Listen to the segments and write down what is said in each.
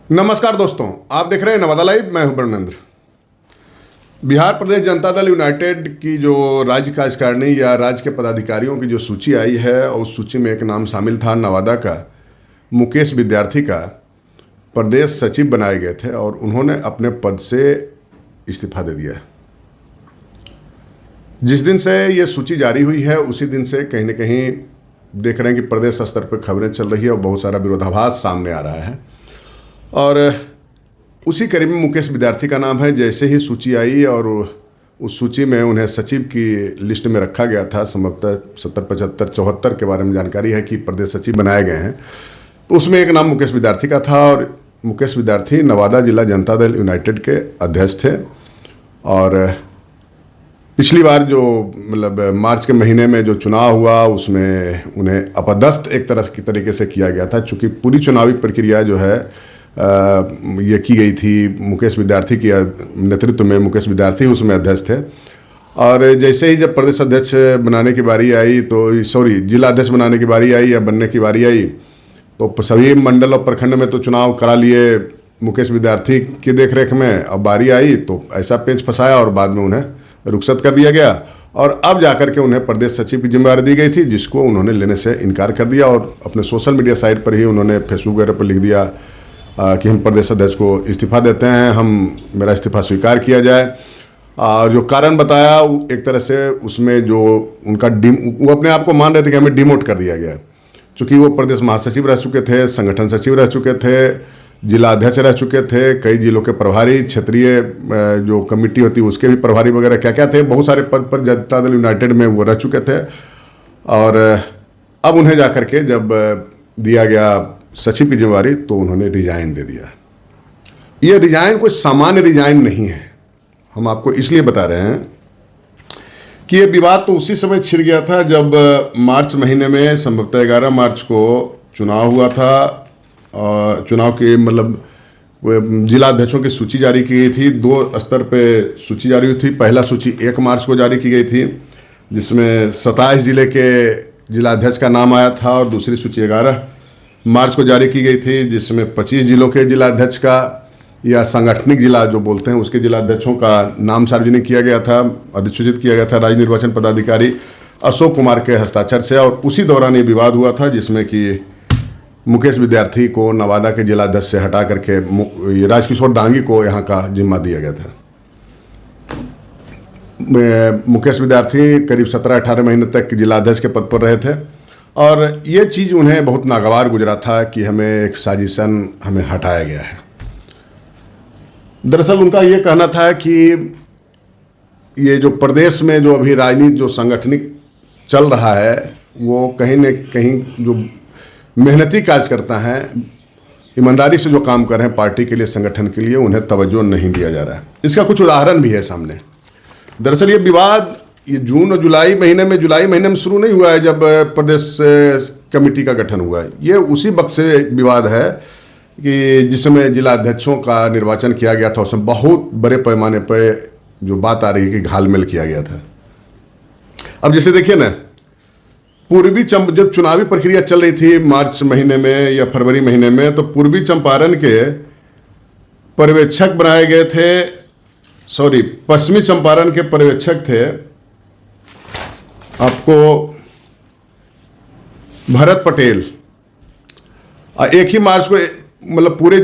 नमस्कार दोस्तों, आप देख रहे हैं नवादा लाइव। मैं हूं ब्रह्मेंद्र। बिहार प्रदेश जनता दल यूनाइटेड की जो राज्य कार्यकारिणी या राज्य के पदाधिकारियों की जो सूची आई है, और उस सूची में एक नाम शामिल था नवादा का मुकेश विद्यार्थी का। प्रदेश सचिव बनाए गए थे और उन्होंने अपने पद से इस्तीफा दे दिया। जिस दिन से ये सूची जारी हुई है उसी दिन से कहीं न कहीं देख रहे हैं कि प्रदेश स्तर पर खबरें चल रही है और बहुत सारा विरोधाभास सामने आ रहा है। और उसी करीब में मुकेश विद्यार्थी का नाम है। जैसे ही सूची आई और उस सूची में उन्हें सचिव की लिस्ट में रखा गया था, संभवतः 70, 75, 74 के बारे में जानकारी है कि प्रदेश सचिव बनाए गए हैं, तो उसमें एक नाम मुकेश विद्यार्थी का था। और मुकेश विद्यार्थी नवादा जिला जनता दल यूनाइटेड के अध्यक्ष थे। और पिछली बार जो मार्च के महीने में जो चुनाव हुआ उसमें उन्हें अपदस्थ एक तरह की तरीके से किया गया था, चूँकि पूरी चुनावी प्रक्रिया जो है ये की गई थी मुकेश विद्यार्थी के नेतृत्व में। मुकेश विद्यार्थी उसमें अध्यक्ष थे। और जैसे ही जब प्रदेश अध्यक्ष बनाने की बारी आई जिला अध्यक्ष बनाने की बारी आई या बनने की बारी आई, तो सभी मंडल और प्रखंड में तो चुनाव करा लिए मुकेश विद्यार्थी की देखरेख में। अब बारी आई तो ऐसा पेंच फंसाया और बाद में उन्हें रुखसत कर दिया गया। और अब जाकर के उन्हें प्रदेश सचिव की जिम्मेदारी दी गई थी, जिसको उन्होंने लेने से इनकार कर दिया। और अपने सोशल मीडिया साइट पर ही उन्होंने फेसबुक वगैरह पर लिख दिया कि हम प्रदेश अध्यक्ष को इस्तीफा देते हैं, मेरा इस्तीफा स्वीकार किया जाए। जो कारण बताया एक तरह से उसमें जो उनका वो अपने आप को मान रहे थे कि हमें डिमोट कर दिया गया, क्योंकि वो प्रदेश महासचिव रह चुके थे, संगठन सचिव रह चुके थे, जिला अध्यक्ष रह चुके थे, कई जिलों के प्रभारी, क्षेत्रीय जो कमेटी होती है उसके भी प्रभारी वगैरह क्या क्या थे, बहुत सारे पद पर जनता दल यूनाइटेड में वो रह चुके थे। और अब उन्हें जाकर के जब दिया गया सचिव की जिम्मेवारी तो उन्होंने रिजाइन दे दिया। ये रिजाइन कोई सामान्य रिजाइन नहीं है। हम आपको इसलिए बता रहे हैं कि ये विवाद तो उसी समय छिड़ गया था जब मार्च महीने में संभवतः 11 मार्च को चुनाव हुआ था। और चुनाव के जिला अध्यक्षों की सूची जारी की गई थी। 2 स्तर पे सूची जारी हुई थी। पहला सूची 1 मार्च को जारी की गई थी, जिसमें 27 जिले के जिला अध्यक्ष का नाम आया था। और दूसरी सूची 11 मार्च को जारी की गई थी, जिसमें 25 जिलों के जिला अध्यक्ष का या सांगठनिक जिला जो बोलते हैं उसके जिला अध्यक्षों का नाम सार्वजनिक किया गया था, अधिसूचित किया गया था राज्य निर्वाचन पदाधिकारी अशोक कुमार के हस्ताक्षर से। और उसी दौरान ये विवाद हुआ था, जिसमें कि मुकेश विद्यार्थी को नवादा के जिला अध्यक्ष से हटा करके राजकिशोर डांगी को यहाँ का जिम्मा दिया गया था। मुकेश विद्यार्थी करीब 17-18 महीने तक जिला अध्यक्ष के पद पर रहे थे। और ये चीज़ उन्हें बहुत नागवार गुजरा था कि हमें एक साजिशन हमें हटाया गया है। दरअसल उनका ये कहना था कि ये जो प्रदेश में जो अभी राजनीति जो सांगठनिक चल रहा है, वो कहीं न कहीं जो मेहनती कार्यकर्ता हैं, ईमानदारी से जो काम कर रहे हैं पार्टी के लिए, संगठन के लिए, उन्हें तवज्जो नहीं दिया जा रहा है। इसका कुछ उदाहरण भी है सामने। दरअसल ये विवाद ये जून और जुलाई महीने में शुरू नहीं हुआ है जब प्रदेश कमेटी का गठन हुआ है। ये उसी वक्त से विवाद है कि जिसमें जिला अध्यक्षों का निर्वाचन किया गया था, उसमें बहुत बड़े पैमाने पर जो बात आ रही है कि घालमेल किया गया था। अब जैसे देखिए ना, जब चुनावी प्रक्रिया चल रही थी मार्च महीने में या फरवरी महीने में, तो पूर्वी चंपारण के पर्यवेक्षक बनाए गए थे, पश्चिमी चंपारण के पर्यवेक्षक थे आपको भरत पटेल। एक ही मार्च को पूरे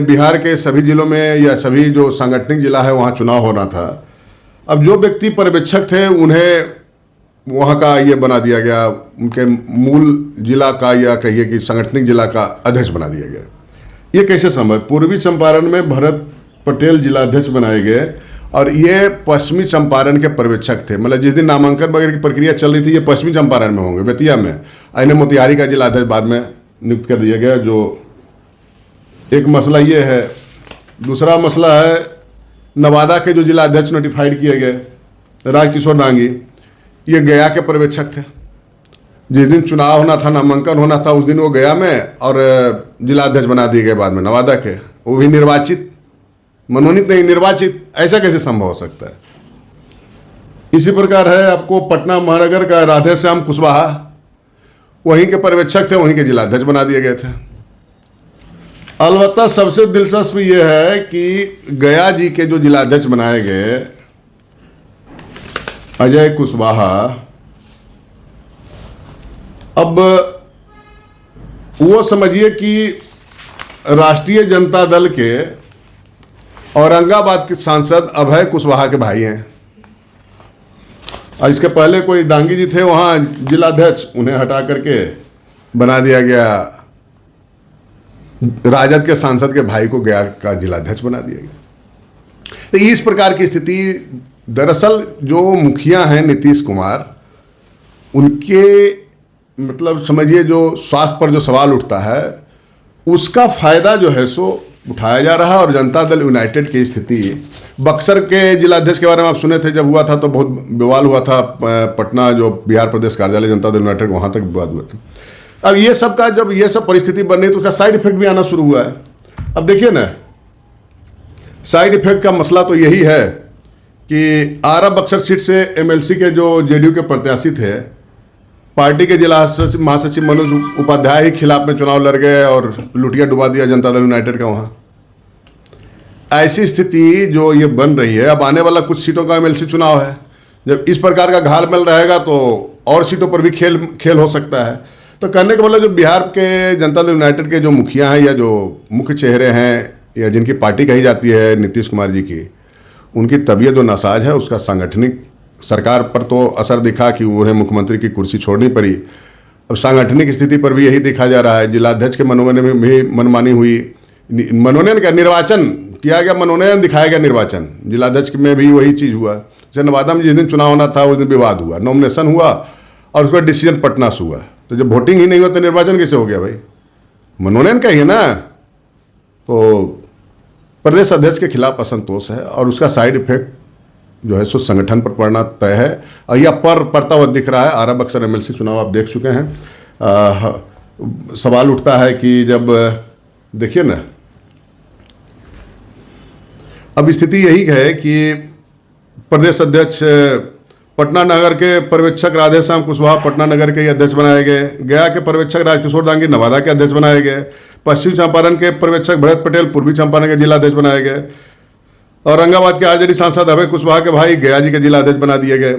बिहार के सभी जिलों में या सभी जो सांगठनिक जिला है वहाँ चुनाव होना था। अब जो व्यक्ति पर्यवेक्षक थे उन्हें वहाँ का ये बना दिया गया, उनके मूल जिला का या कहिए कि सांगठनिक जिला का अध्यक्ष बना दिया गया। ये कैसे संभव? पूर्वी चंपारण में भरत पटेल जिला अध्यक्ष बनाए गए और ये पश्चिमी चंपारण के पर्यवेक्षक थे। जिस दिन नामांकन वगैरह की प्रक्रिया चल रही थी ये पश्चिमी चंपारण में होंगे, बेतिया में। इन्हें मोतिहारी का जिला अध्यक्ष बाद में नियुक्त कर दिया गया। जो एक मसला ये है। दूसरा मसला है नवादा के जो जिला अध्यक्ष नोटिफाइड किए गए राजकिशोर डांगी, ये गया के पर्यवेक्षक थे। जिस दिन चुनाव होना था, नामांकन होना था, उस दिन वो गया में और जिला अध्यक्ष बना दिए गए बाद में नवादा के, वो भी निर्वाचित, मनोनीत नहीं, निर्वाचित। ऐसा कैसे संभव हो सकता है? इसी प्रकार है आपको पटना महानगर का राधे श्याम कुशवाहा, वहीं के पर्यवेक्षक थे, वहीं के जिलाध्यक्ष बना दिए गए थे। अलबत्ता सबसे दिलचस्प ये है कि गया जी के जो जिलाध्यक्ष बनाए गए अजय कुशवाहा, अब वो समझिए कि राष्ट्रीय जनता दल के औरंगाबाद के सांसद अभय कुशवाहा के भाई हैं। और इसके पहले कोई दांगी जी थे वहाँ जिलाध्यक्ष, उन्हें हटा करके बना दिया गया, राजद के सांसद के भाई को गया का जिलाध्यक्ष बना दिया गया। तो इस प्रकार की स्थिति, दरअसल जो मुखिया हैं नीतीश कुमार, उनके मतलब समझिए जो स्वास्थ्य पर जो सवाल उठता है उसका फायदा जो है सो उठाया जा रहा है। और जनता दल यूनाइटेड की स्थिति, बक्सर के जिलाध्यक्ष के बारे में आप सुने थे, जब हुआ था तो बहुत विवाद हुआ था, पटना जो बिहार प्रदेश कार्यालय जनता दल यूनाइटेड वहाँ तक विवाद हुआ था। अब ये सब का जब ये सब परिस्थिति बन रही तो उसका साइड इफेक्ट भी आना शुरू हुआ है। अब देखिए ना, साइड इफेक्ट का मसला तो यही है कि आरा बक्सर सीट से एमएलसी के जो जेडीयू के प्रत्याशी थे, पार्टी के जिला महासचिव मनोज उपाध्याय ही खिलाफ में चुनाव लड़ गए और लुटिया डुबा दिया जनता दल यूनाइटेड का वहाँ। ऐसी स्थिति जो ये बन रही है, अब आने वाला कुछ सीटों का एमएलसी चुनाव है, जब इस प्रकार का घालमेल रहेगा तो और सीटों पर भी खेल हो सकता है। तो कहने का मतलब जो बिहार के जनता दल यूनाइटेड के जो मुखिया हैं या जो मुख्य चेहरे हैं या जिनकी पार्टी कही जाती है नीतीश कुमार जी की, उनकी तबीयत जो नासाज है उसका सांगठनिक सरकार पर तो असर दिखा कि उन्हें मुख्यमंत्री की कुर्सी छोड़नी पड़ी। अब सांगठनिक स्थिति पर भी यही देखा जा रहा है। जिलाध्यक्ष के मनोनयन में भी मनमानी हुई, मनोनयन का निर्वाचन किया गया, मनोनयन दिखाया गया निर्वाचन, जिलाध्यक्ष में भी वही चीज़ हुआ। जैसे नवादा में जिस दिन चुनाव होना था उस दिन विवाद हुआ, नॉमिनेशन हुआ और उसका डिसीजन पटना से हुआ। तो जब वोटिंग ही नहीं हुआ तो निर्वाचन कैसे हो गया भाई? मनोनयन का ही है ना। तो प्रदेश अध्यक्ष के खिलाफ असंतोष है और उसका साइड इफेक्ट जो है सो संगठन पर पड़ना तय है और यह पड़ता हुआ दिख रहा है। आरा बक्सर एमएलसी चुनाव आप देख चुके हैं। सवाल उठता है कि जब देखिए ना, अब स्थिति यही है कि प्रदेश अध्यक्ष पटना नगर के पर्यवेक्षक राधेश्याम कुशवाहा पटना नगर के अध्यक्ष बनाए गए, गया के पर्यवेक्षक राजकिशोर दांगी नवादा के अध्यक्ष बनाए गए, पश्चिम चंपारण के पर्यवेक्षक भरत पटेल पूर्वी चंपारण के जिला अध्यक्ष बनाए गए, औरंगाबाद के आरजेडी सांसद अभय कुशवाहा के भाई गया जी के जिला अध्यक्ष बना दिए गए।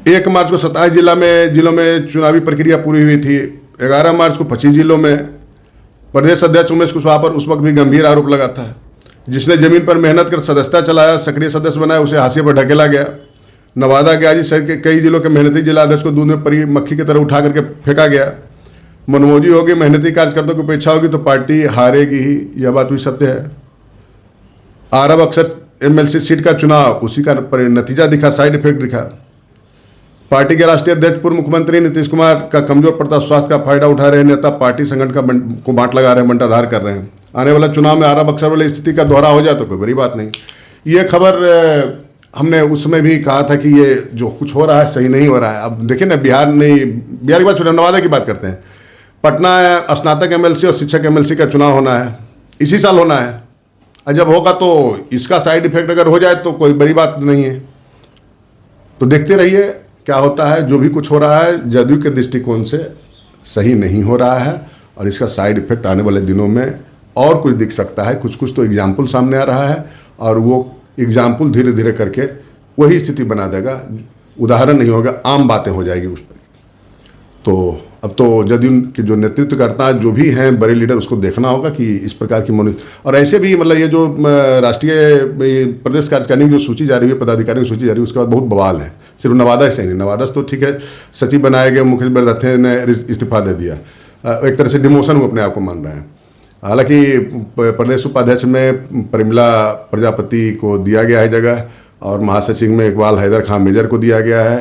1 मार्च को 27 जिलों में चुनावी प्रक्रिया पूरी हुई थी। 11 मार्च को 25 जिलों में प्रदेश अध्यक्ष उमेश कुशवाहा पर उस वक्त भी गंभीर आरोप लगा था। जिसने जमीन पर मेहनत कर सदस्यता चलाया, सक्रिय सदस्य बनाया, उसे हाशिए पर ढकेला गया। नवादा के आज सहित के कई जिलों के मेहनती जिला अध्यक्ष को दूध में पड़ी मक्खी की तरह उठा करके फेंका गया। मनमोजी होगी, मेहनती कार्यकर्ताओं की उपेक्षा होगी तो पार्टी हारेगी ही, यह बात भी सत्य है। आरा बक्सर एमएलसी सीट का चुनाव, उसी का नतीजा दिखा, साइड इफेक्ट दिखा। पार्टी के राष्ट्रीय अध्यक्ष पूर्व मुख्यमंत्री नीतीश कुमार का कमजोर पड़ता स्वास्थ्य का फायदा उठा रहे नेता पार्टी संगठन को बांट लगा रहे हैं, बंटाधार कर रहे हैं। आने वाला चुनाव में आरा बक्सर वाली स्थिति का दोहरा हो जाए तो कोई बड़ी बात नहीं। ये खबर हमने उसमें भी कहा था कि ये जो कुछ हो रहा है सही नहीं हो रहा है। अब देखिए ना, बिहार की बात छोड़े, नवादा की बात करते हैं। पटना स्नातक एमएलसी और शिक्षक एमएलसी का चुनाव होना है, इसी साल होना है। और जब होगा तो इसका साइड इफेक्ट अगर हो जाए तो कोई बड़ी बात नहीं है। तो देखते रहिए क्या होता है। जो भी कुछ हो रहा है जदयू के दृष्टिकोण से सही नहीं हो रहा है और इसका साइड इफेक्ट आने वाले दिनों में और कुछ दिख सकता है। कुछ तो एग्जाम्पल सामने आ रहा है और वो एग्जाम्पल धीरे धीरे करके वही स्थिति बना देगा, उदाहरण नहीं होगा, आम बातें हो जाएगी उस पर। तो अब तो जदयू के जो नेतृत्वकर्ता जो भी हैं बड़े लीडर, उसको देखना होगा कि इस प्रकार की और ऐसे भी मतलब ये जो राष्ट्रीय प्रदेश कार्यकारिणी जो सूची जारी हुई है, पदाधिकारियों की सूची जारी हुई, उसके बाद बहुत बवाल है। सिर्फ नवादा से नहीं, नवादा से तो ठीक है, सचिव बनाए गए मुकेश बरदत्ते ने इस्तीफा दे दिया, एक तरह से डिमोशन वो अपने आप को मान रहे हैं। हालांकि प्रदेश उपाध्यक्ष में परिमला प्रजापति को दिया गया है जगह और महासचिव में इकबाल हैदर खान मेजर को दिया गया है।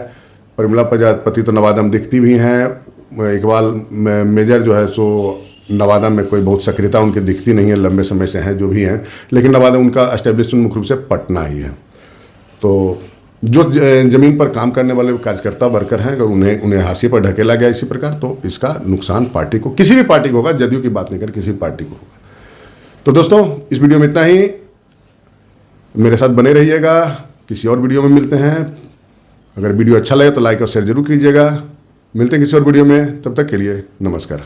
परिमला प्रजापति तो नवादा में दिखती भी हैं, इकबाल मेजर जो है सो नवादा में कोई बहुत सक्रियता उनकी दिखती नहीं है, लंबे समय से हैं जो भी हैं, लेकिन नवादा उनका एस्टेब्लिशमेंट मुख्य रूप से पटना ही है। तो जो जमीन पर काम करने वाले कार्यकर्ता वर्कर हैं, अगर उन्हें हाशिए पर ढकेला गया इसी प्रकार, तो इसका नुकसान पार्टी को, किसी भी पार्टी को होगा, जदयू की बात नहीं कर, किसी भी पार्टी को होगा। तो दोस्तों, इस वीडियो में इतना ही। मेरे साथ बने रहिएगा, किसी और वीडियो में मिलते हैं। अगर वीडियो अच्छा लगे तो लाइक और शेयर जरूर कीजिएगा। मिलते हैं किसी और वीडियो में, तब तक के लिए नमस्कार।